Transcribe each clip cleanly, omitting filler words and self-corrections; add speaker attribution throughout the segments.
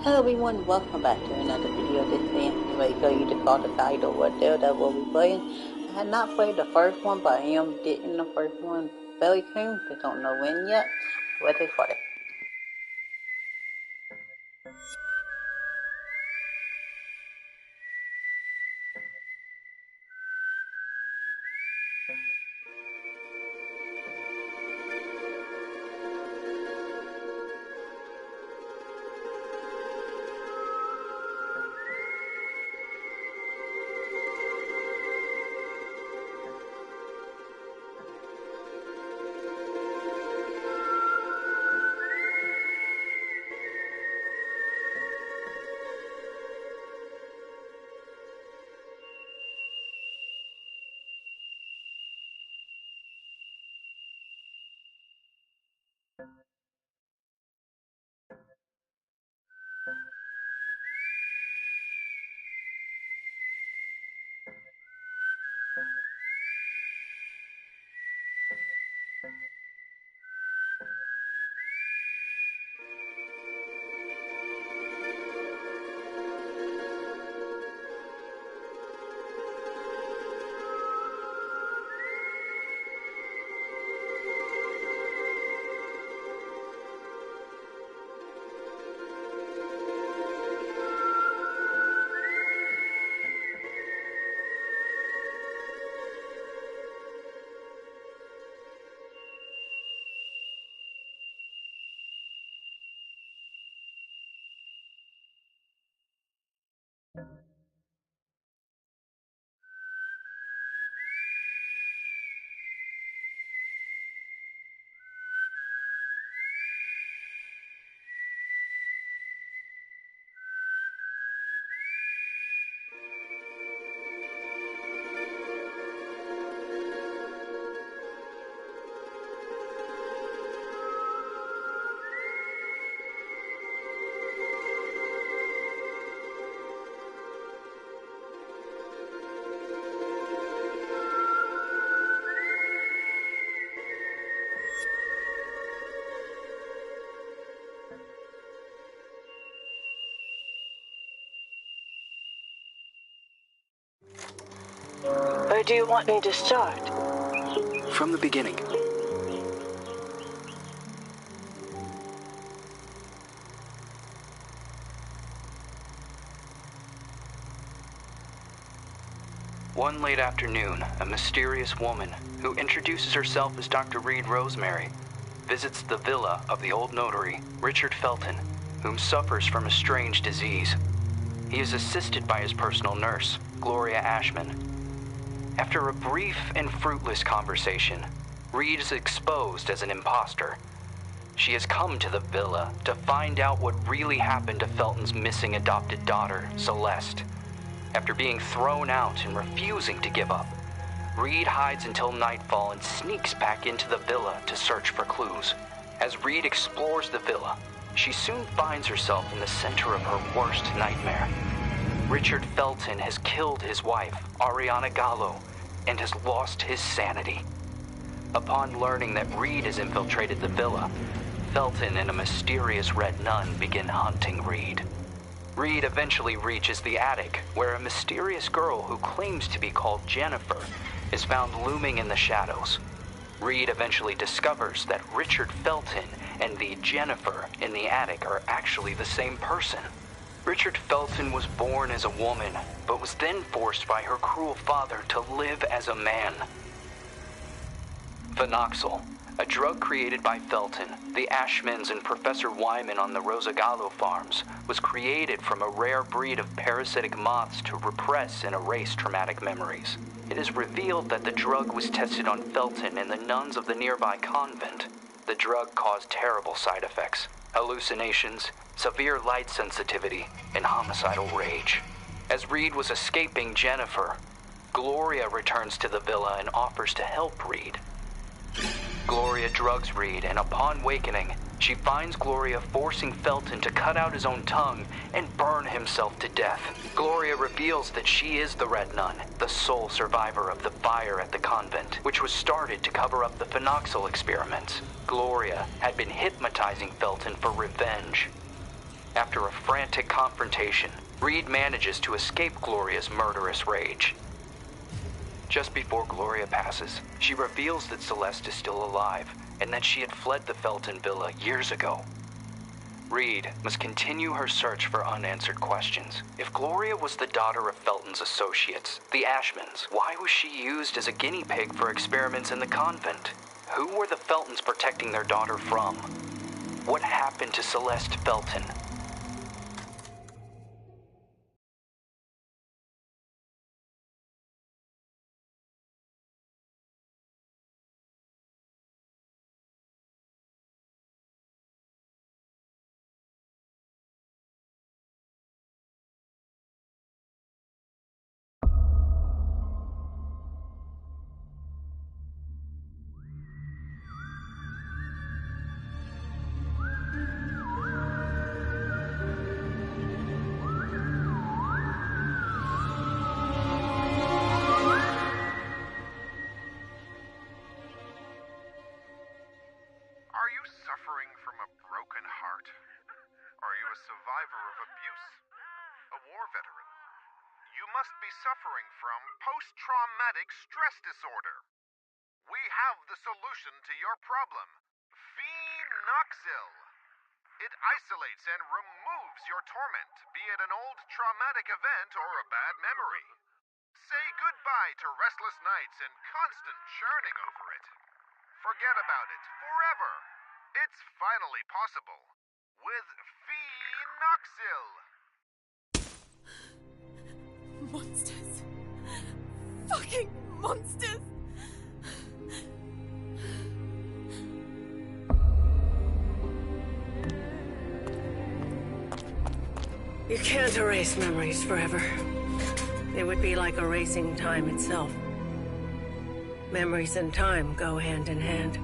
Speaker 1: Hello everyone, welcome back to another video. This video you just saw the title right there that we'll be playing. I had not played the first one, but I am getting the first one very soon. Just don't know when yet. Let's get started.
Speaker 2: Where do you want me to start?
Speaker 3: From the beginning. One late afternoon, a mysterious woman, who introduces herself as Dr. Reed Rosemary, visits the villa of the old notary, Richard Felton, whom suffers from a strange disease. He is assisted by his personal nurse, Gloria Ashman. After a brief and fruitless conversation, Reed is exposed as an imposter. She has come to the villa to find out what really happened to Felton's missing adopted daughter, Celeste. After being thrown out and refusing to give up, Reed hides until nightfall and sneaks back into the villa to search for clues. As Reed explores the villa, she soon finds herself in the center of her worst nightmare. Richard Felton has killed his wife, Ariana Gallo, and has lost his sanity. Upon learning that Reed has infiltrated the villa, Felton and a mysterious red nun begin hunting Reed. Reed eventually reaches the attic, where a mysterious girl who claims to be called Jennifer is found looming in the shadows. Reed eventually discovers that Richard Felton and the Jennifer in the attic are actually the same person. Richard Felton was born as a woman, but was then forced by her cruel father to live as a man. Phenoxyl, a drug created by Felton, the Ashmans, and Professor Wyman on the Rosagallo farms, was created from a rare breed of parasitic moths to repress and erase traumatic memories. It is revealed that the drug was tested on Felton and the nuns of the nearby convent. The drug caused terrible side effects: hallucinations, severe light sensitivity, and homicidal rage. As Reed was escaping Jennifer, Gloria returns to the villa and offers to help Reed. Gloria drugs Reed, and upon wakening, she finds Gloria forcing Felton to cut out his own tongue and burn himself to death. Gloria reveals that she is the Red Nun, the sole survivor of the fire at the convent, which was started to cover up the phenoxyl experiments. Gloria had been hypnotizing Felton for revenge. After a frantic confrontation, Reed manages to escape Gloria's murderous rage. Just before Gloria passes, she reveals that Celeste is still alive and that she had fled the Felton Villa years ago. Reed must continue her search for unanswered questions. If Gloria was the daughter of Felton's associates, the Ashmans, why was she used as a guinea pig for experiments in the convent? Who were the Feltons protecting their daughter from? What happened to Celeste Felton?
Speaker 4: Suffering from post-traumatic stress disorder. We have the solution to your problem. Phenoxyl. It isolates and removes your torment, be it an old traumatic event or a bad memory. Say goodbye to restless nights and constant churning over it. Forget about it forever. It's finally possible with Phenoxyl.
Speaker 5: Monsters. Fucking monsters!
Speaker 2: You can't erase memories forever. It would be like erasing time itself. Memories and time go hand in hand.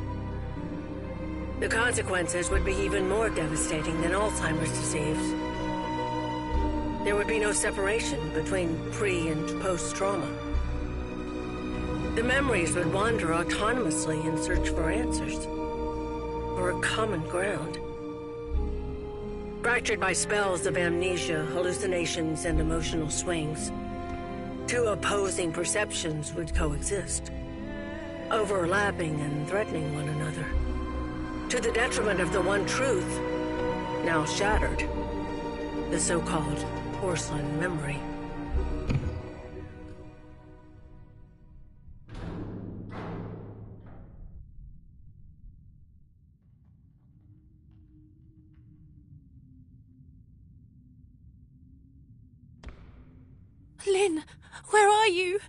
Speaker 2: The consequences would be even more devastating than Alzheimer's disease. There would be no separation between pre- and post-trauma. The memories would wander autonomously in search for answers, for a common ground. Fractured by spells of amnesia, hallucinations, and emotional swings, two opposing perceptions would coexist, overlapping and threatening one another, to the detriment of the one truth, now shattered, the so-called Porcelain memory.
Speaker 5: Lynn, where are you?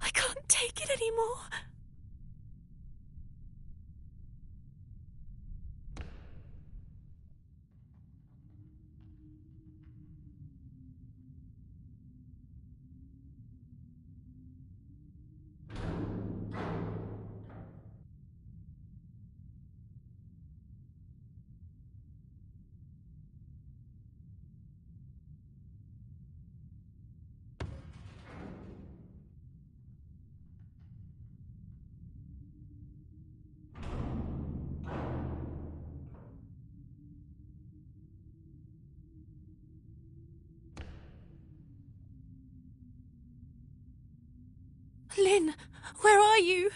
Speaker 5: I can't take it anymore. Lynn, where are you?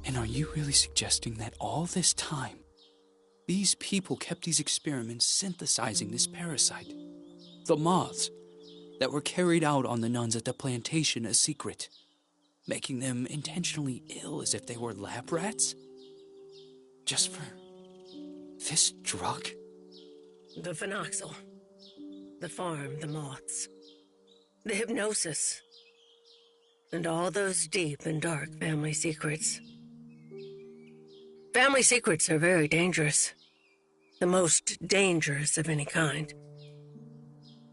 Speaker 6: And are you really suggesting that all this time, these people kept these experiments synthesizing this parasite? The moths that were carried out on the nuns at the plantation a secret, making them intentionally ill as if they were lab rats? Just for this drug?
Speaker 2: The phenoxyl. The farm, the moths. The hypnosis. And all those deep and dark family secrets. Family secrets are very dangerous. The most dangerous of any kind.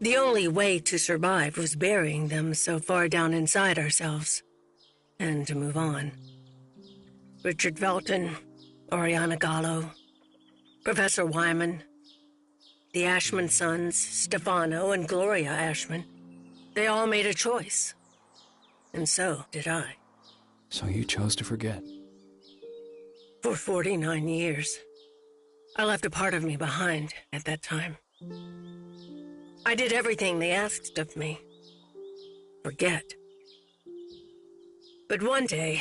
Speaker 2: The only way to survive was burying them so far down inside ourselves. And to move on. Richard Felton, Oriana Gallo, Professor Wyman, the Ashman sons, Stefano and Gloria Ashman. They all made a choice. And so did I.
Speaker 6: So you chose to forget?
Speaker 2: For 49 years. I left a part of me behind at that time. I did everything they asked of me. Forget. But one day,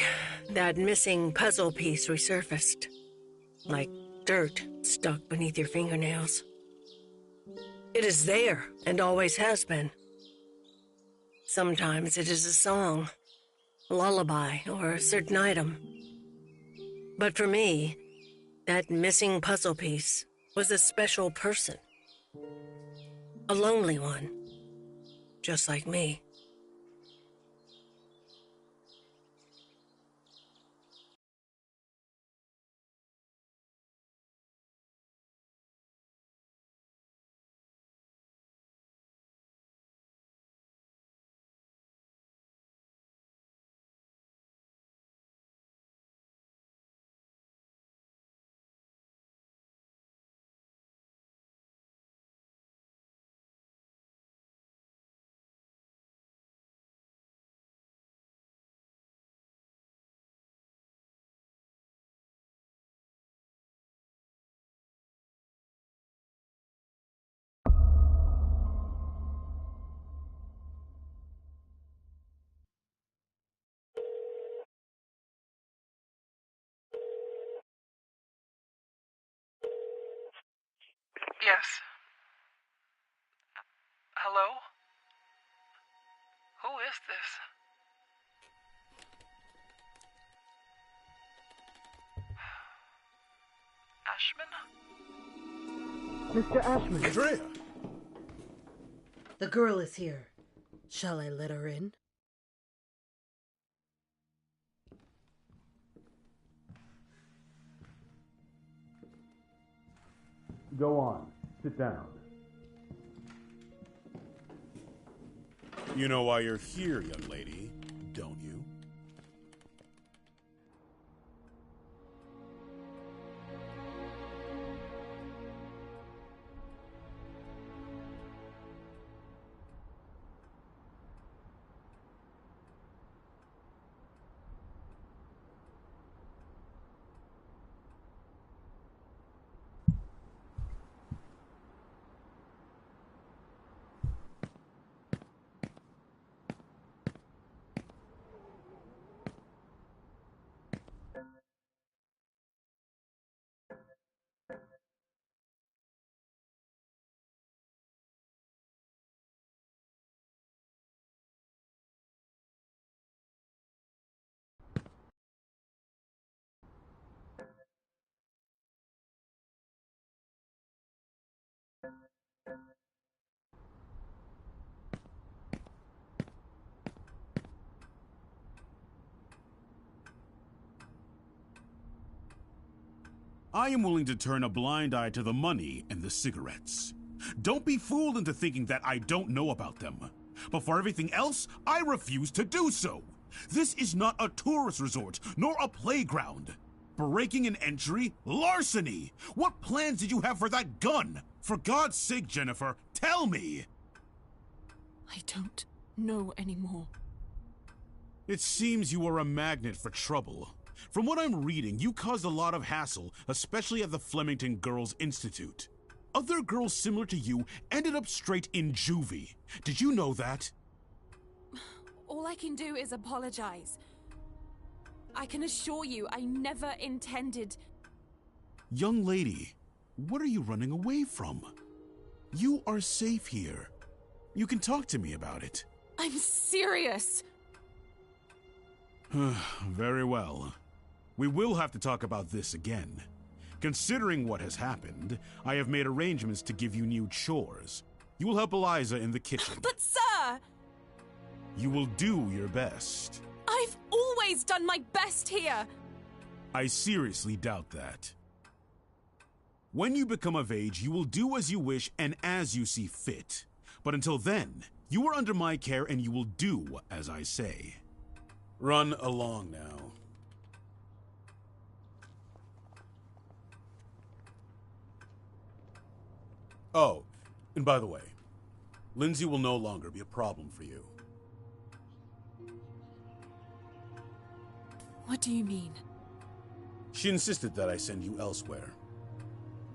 Speaker 2: that missing puzzle piece resurfaced. Like dirt stuck beneath your fingernails. It is there, and always has been. Sometimes it is a song, a lullaby, or a certain item. But for me, that missing puzzle piece was a special person. A lonely one, just like me.
Speaker 7: Yes. Hello? Who is this? Ashman?
Speaker 8: Mr. Ashman.
Speaker 4: Andrea!
Speaker 8: The girl is here. Shall I let her in?
Speaker 4: Go on. Sit down. You know why you're here, young lady, don't you?
Speaker 9: I am willing to turn a blind eye to the money and the cigarettes. Don't be fooled into thinking that I don't know about them. But for everything else, I refuse to do so. This is not a tourist resort, nor a playground. Breaking an entry? Larceny! What plans did you have for that gun? For God's sake, Jennifer, tell me!
Speaker 5: I don't know anymore.
Speaker 9: It seems you are a magnet for trouble. From what I'm reading, you caused a lot of hassle, especially at the Flemington Girls Institute. Other girls similar to you ended up straight in juvie. Did you know that?
Speaker 5: All I can do is apologize. I can assure you, I never intended...
Speaker 9: Young lady, what are you running away from? You are safe here. You can talk to me about it.
Speaker 5: I'm serious!
Speaker 9: Very well. We will have to talk about this again. Considering what has happened, I have made arrangements to give you new chores. You will help Eliza in the kitchen.
Speaker 5: But sir!
Speaker 9: You will do your best.
Speaker 5: I've always done my best here!
Speaker 9: I seriously doubt that. When you become of age, you will do as you wish and as you see fit. But until then, you are under my care and you will do as I say. Run along now. Oh, and by the way, Lindsay will no longer be a problem for you.
Speaker 5: What do you mean?
Speaker 9: She insisted that I send you elsewhere.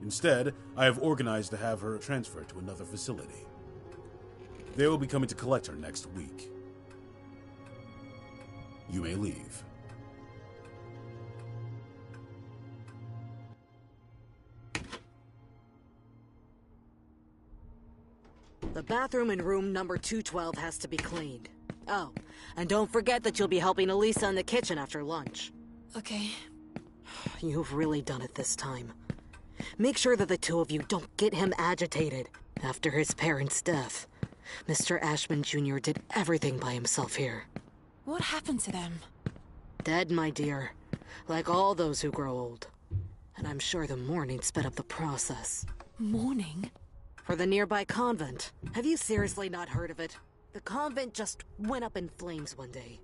Speaker 9: Instead, I have organized to have her transferred to another facility. They will be coming to collect her next week. You may leave.
Speaker 8: The bathroom in room number 212 has to be cleaned. Oh, and don't forget that you'll be helping Elisa in the kitchen after lunch.
Speaker 5: Okay.
Speaker 8: You've really done it this time. Make sure that the two of you don't get him agitated. After his parents' death, Mr. Ashman Jr. did everything by himself here.
Speaker 5: What happened to them?
Speaker 8: Dead, my dear. Like all those who grow old. And I'm sure the mourning sped up the process.
Speaker 5: Mourning?
Speaker 8: For the nearby convent. Have you seriously not heard of it? The convent just went up in flames one day.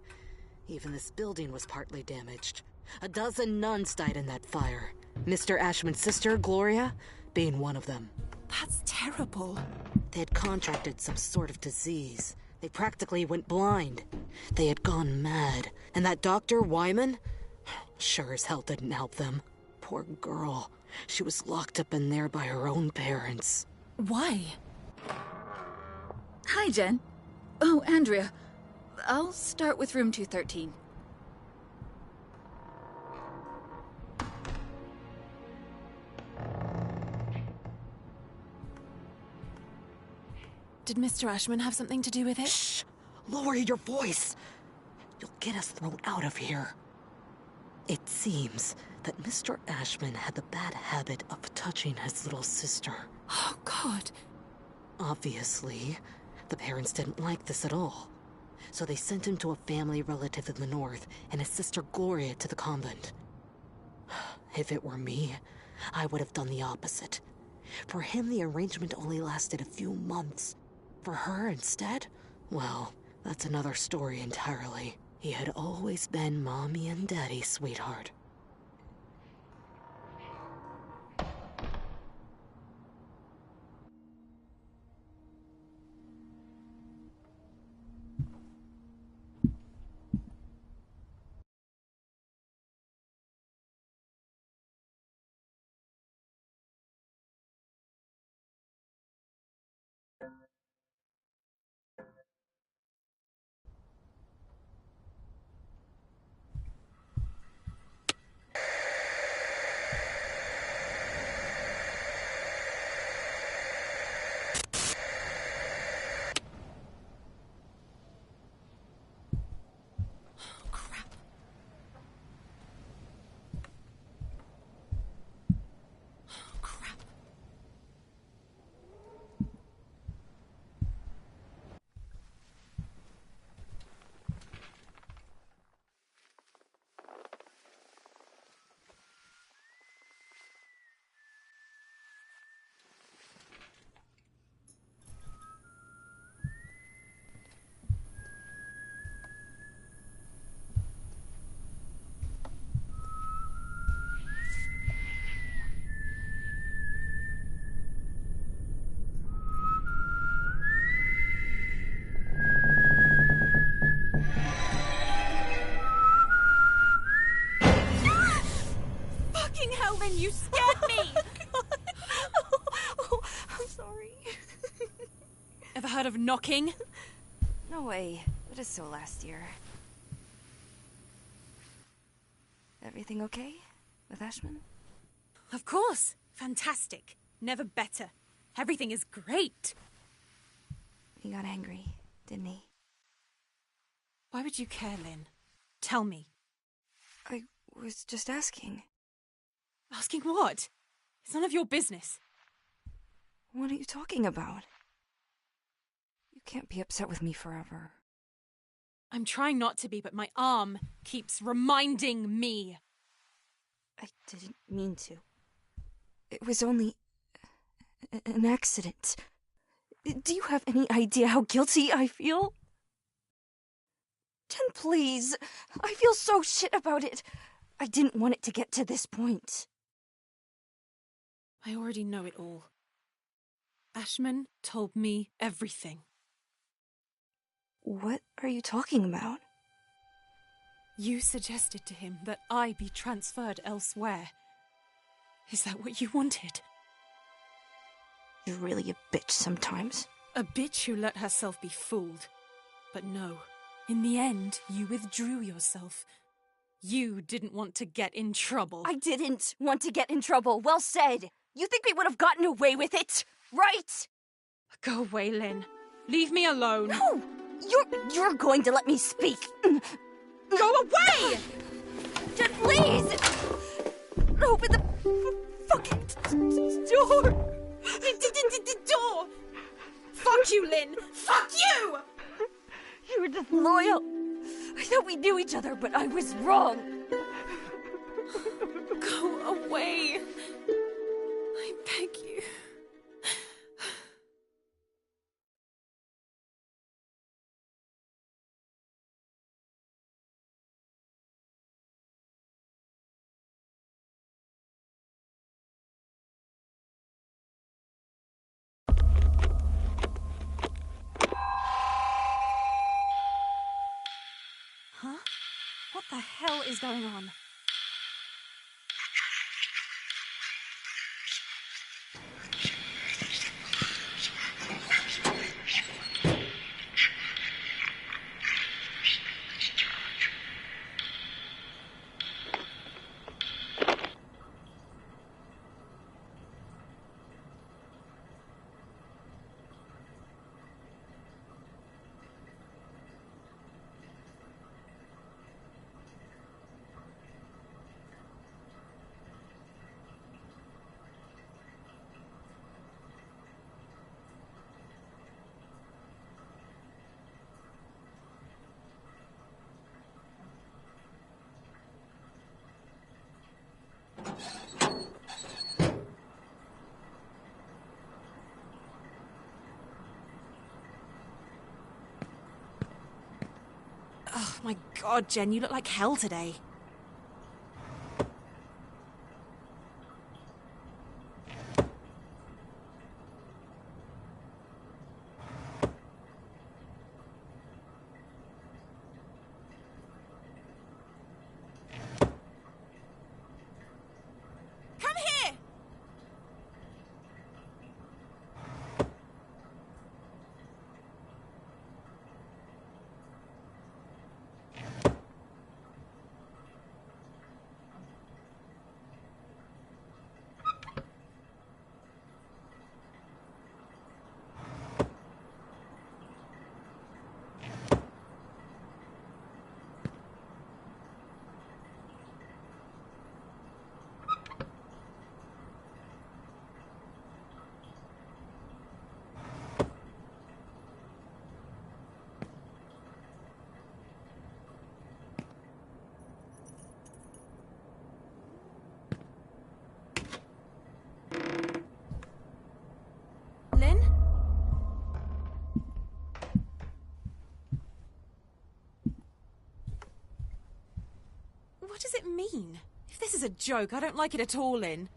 Speaker 8: Even this building was partly damaged. A dozen nuns died in that fire. Mr. Ashman's sister, Gloria, being one of them.
Speaker 5: That's terrible.
Speaker 8: They had contracted some sort of disease. They practically went blind. They had gone mad. And that Dr. Wyman? Sure as hell didn't help them. Poor girl. She was locked up in there by her own parents.
Speaker 5: Why?
Speaker 10: Hi, Jen. Oh, Andrea. I'll start with room 213.
Speaker 5: Did Mr. Ashman have something to do with it?
Speaker 8: Shh! Lower your voice! You'll get us thrown out of here. It seems that Mr. Ashman had the bad habit of touching his little sister.
Speaker 5: Oh, God.
Speaker 8: Obviously, the parents didn't like this at all. So they sent him to a family relative in the north and his sister Gloria to the convent. If it were me, I would have done the opposite. For him, the arrangement only lasted a few months. For her, instead, well, that's another story entirely. He had always been Mommy and Daddy's sweetheart.
Speaker 5: Helen, you scared me!
Speaker 10: I'm sorry.
Speaker 5: Ever heard of knocking?
Speaker 10: No way. That is so last year.
Speaker 11: everything okay with Ashman?
Speaker 5: Of course. Fantastic. Never better. Everything is great.
Speaker 11: He got angry, didn't he?
Speaker 5: Why would you care, Lynn? Tell me.
Speaker 11: I was just asking.
Speaker 5: Asking what? It's none of your business.
Speaker 11: What are you talking about? You can't be upset with me forever.
Speaker 5: I'm trying not to be, but my arm keeps reminding me.
Speaker 11: I didn't mean to. It was only an accident. Do you have any idea how guilty I feel? Jen, please. I feel so shit about it. I didn't want it to get to this point.
Speaker 5: I already know it all. Ashman told me everything.
Speaker 11: What are you talking about?
Speaker 5: You suggested to him that I be transferred elsewhere. Is that what you wanted?
Speaker 11: You're really a bitch sometimes.
Speaker 5: A bitch who let herself be fooled. But no, in the end, you withdrew yourself. You didn't want to get in trouble.
Speaker 11: I didn't want to get in trouble. Well said. You think we would have gotten away with it, right?
Speaker 5: Go away, Lynn. Leave me alone.
Speaker 11: No! You're going to let me speak.
Speaker 5: Go away!
Speaker 11: Jen, please! Open the fucking door!
Speaker 5: Door! Fuck you, Lynn! Fuck you!
Speaker 11: You were disloyal. I thought we knew each other, but I was wrong.
Speaker 5: Go away. I beg you. Huh? What the hell is going on? Oh my god, Jen, you look like hell today. Come here! Lynn? What does it mean? If this is a joke, I don't like it at all, Lynn.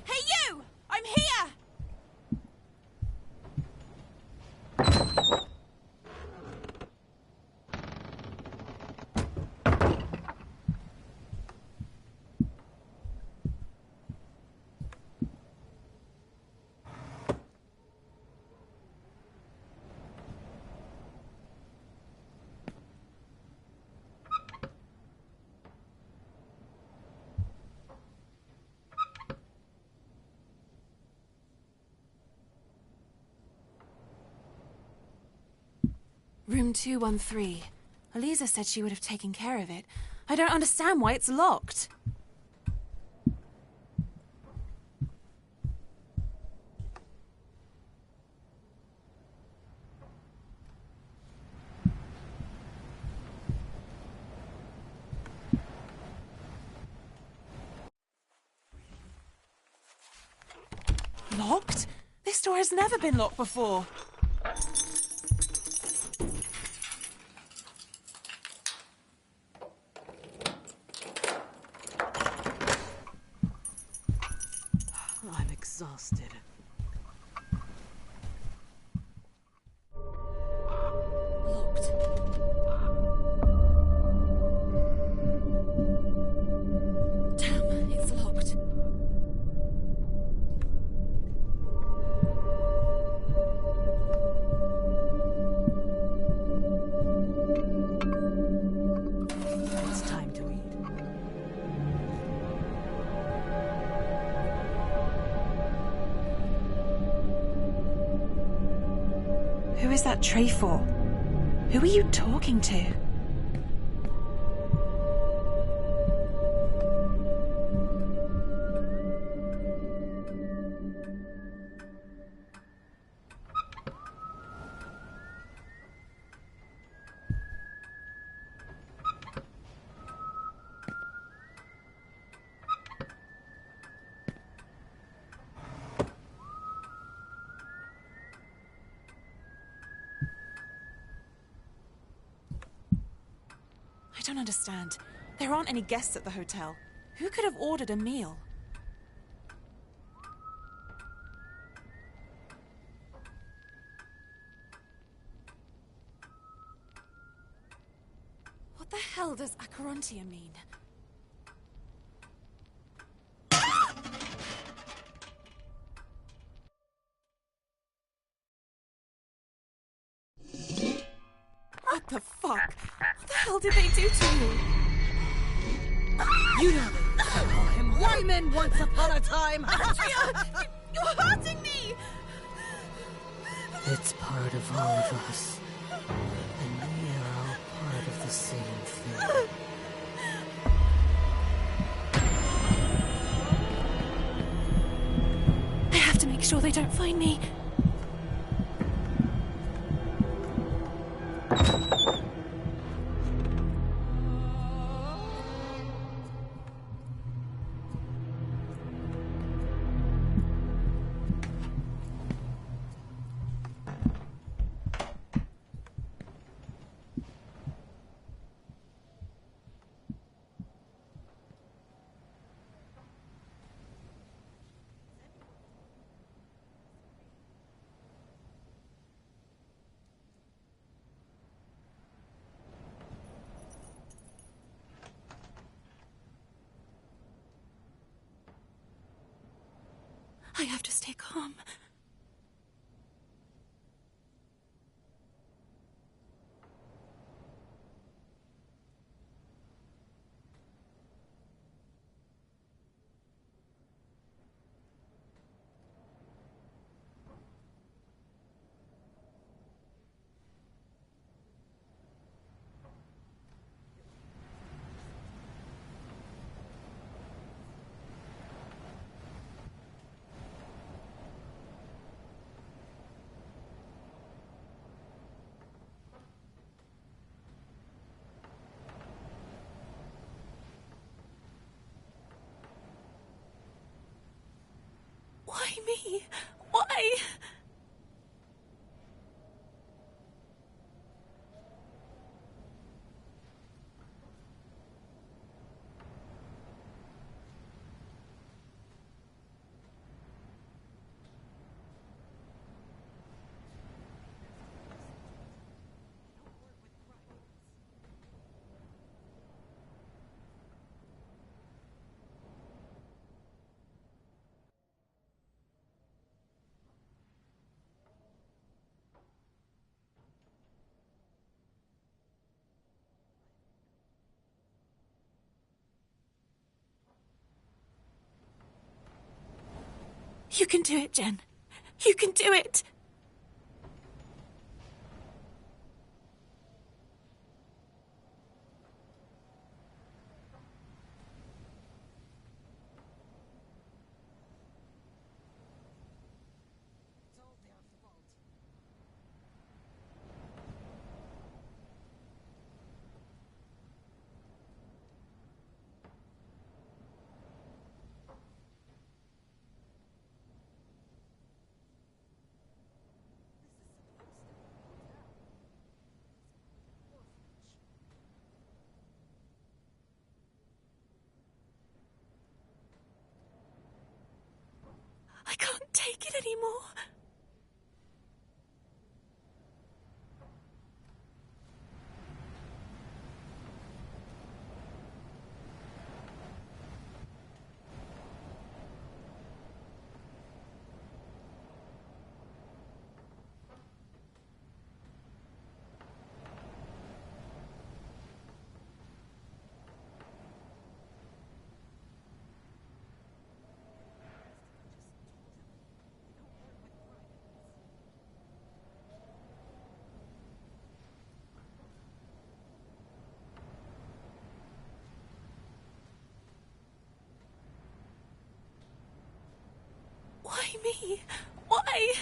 Speaker 5: Hey, you! I'm here! 1213. Eliza said she would have taken care of it. I don't understand why it's locked. Locked? This door has never been locked before.
Speaker 8: I'm exhausted.
Speaker 5: Locked. Damn, it's locked.
Speaker 8: It's time to eat.
Speaker 5: Who is that tray for? Who are you talking to? I don't understand. There aren't any guests at the hotel. Who could have ordered a meal? What the hell does Acherontia mean? What the fuck? What the hell did they do to you?
Speaker 8: You know they call him Wyman once upon a time.
Speaker 5: Andrea! You're hurting me!
Speaker 8: It's part of all of us. And we are all part of the same thing.
Speaker 5: I have to make sure they don't find me. I have to stay calm. Why me? Why? You can do it, Jen. You can do it. can't take it anymore. Why me? Why?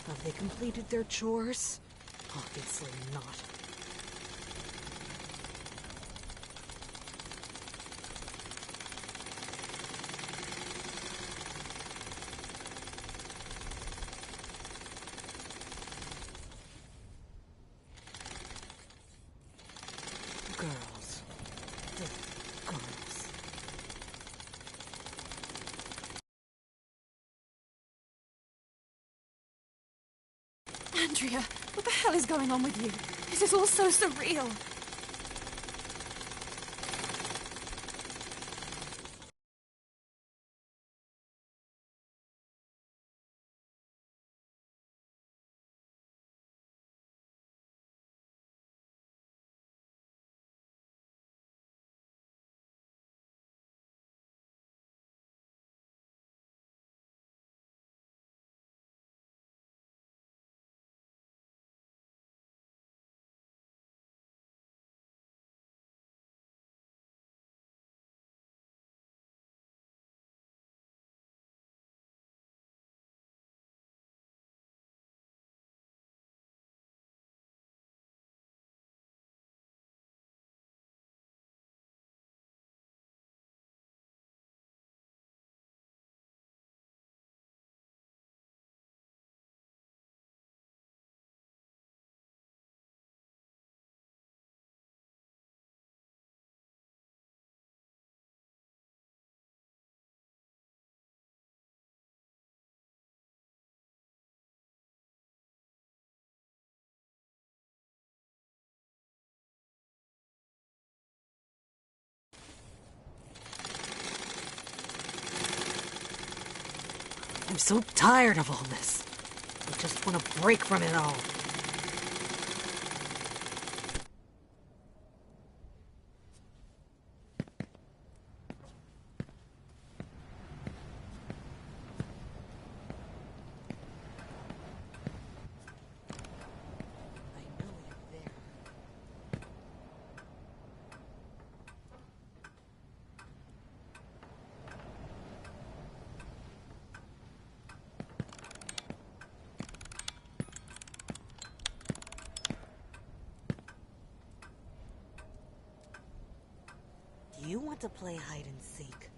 Speaker 8: Have they completed their chores? Obviously not. Girls. The girls.
Speaker 5: Andrea, what the hell is going on with you? This is all so surreal.
Speaker 8: I'm so tired of all this. I just want a break from it all. You want to play hide and seek?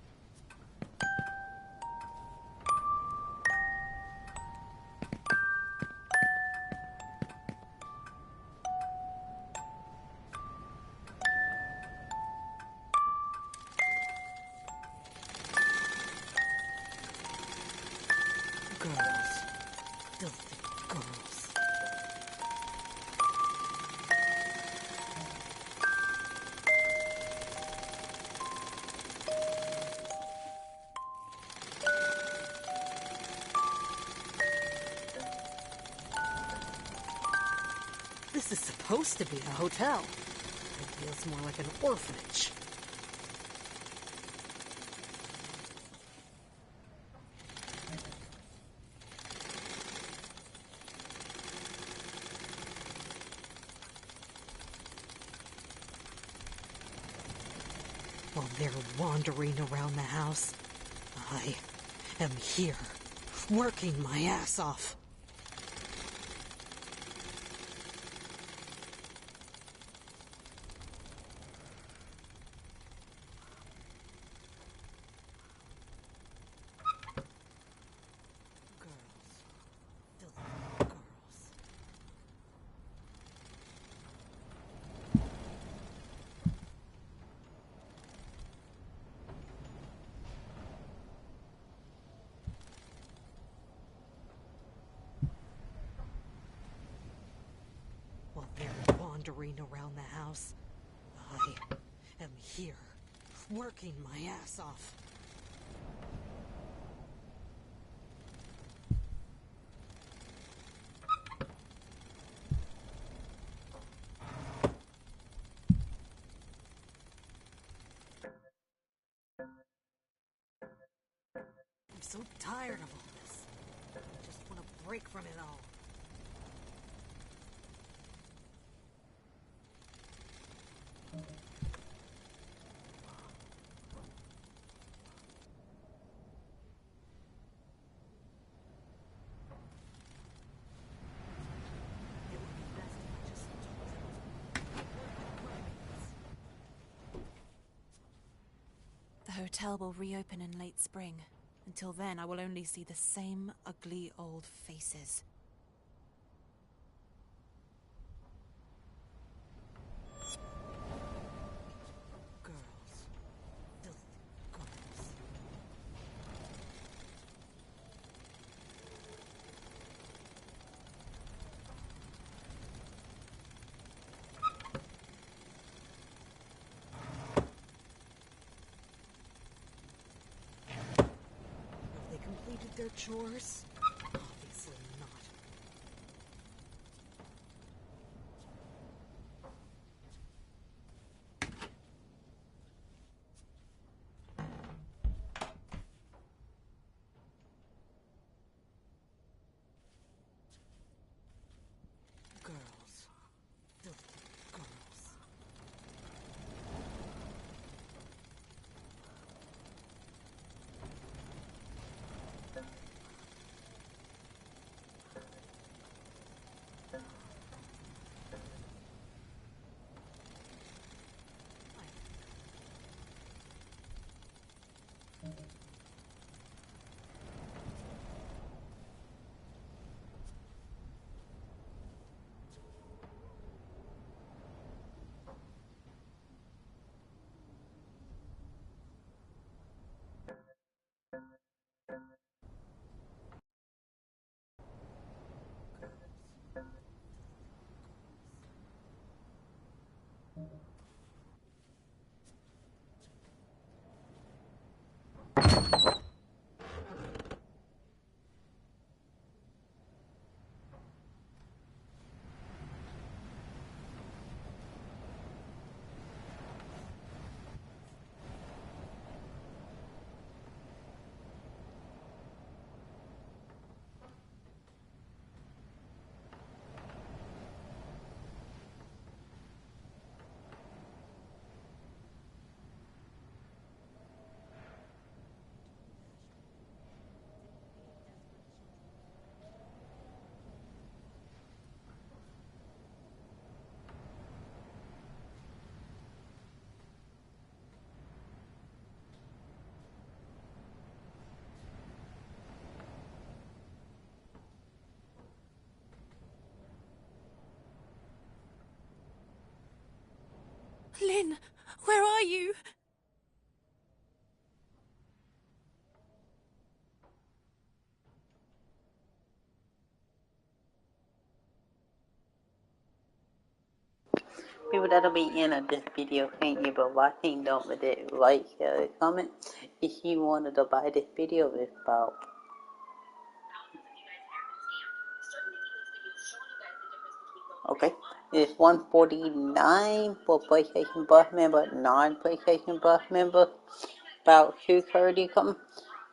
Speaker 8: Girls. Filthy girls. This is supposed to be a hotel. It feels more like an orphanage. While they're wandering around the house, I am here, working my ass off. While they're wandering around the house, I am here, working my ass off. I'm so tired of all this. I just want to break from it all.
Speaker 5: The hotel will reopen in late spring. Until then, I will only see the same ugly old faces.
Speaker 8: Girls. Filthy girls. Have they completed their chores? Obviously not. Girls. Filthy girls.
Speaker 5: Lynn, where are you?
Speaker 1: People that'll be in this video can't give a watching, don't forget to like, share, and comment. If you wanted to buy this video, it's about it's $149 for PlayStation Plus member, non-PlayStation Plus member, about $230 something.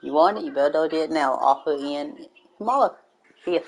Speaker 1: You want it, you better go get it now. Offer in tomorrow. See ya.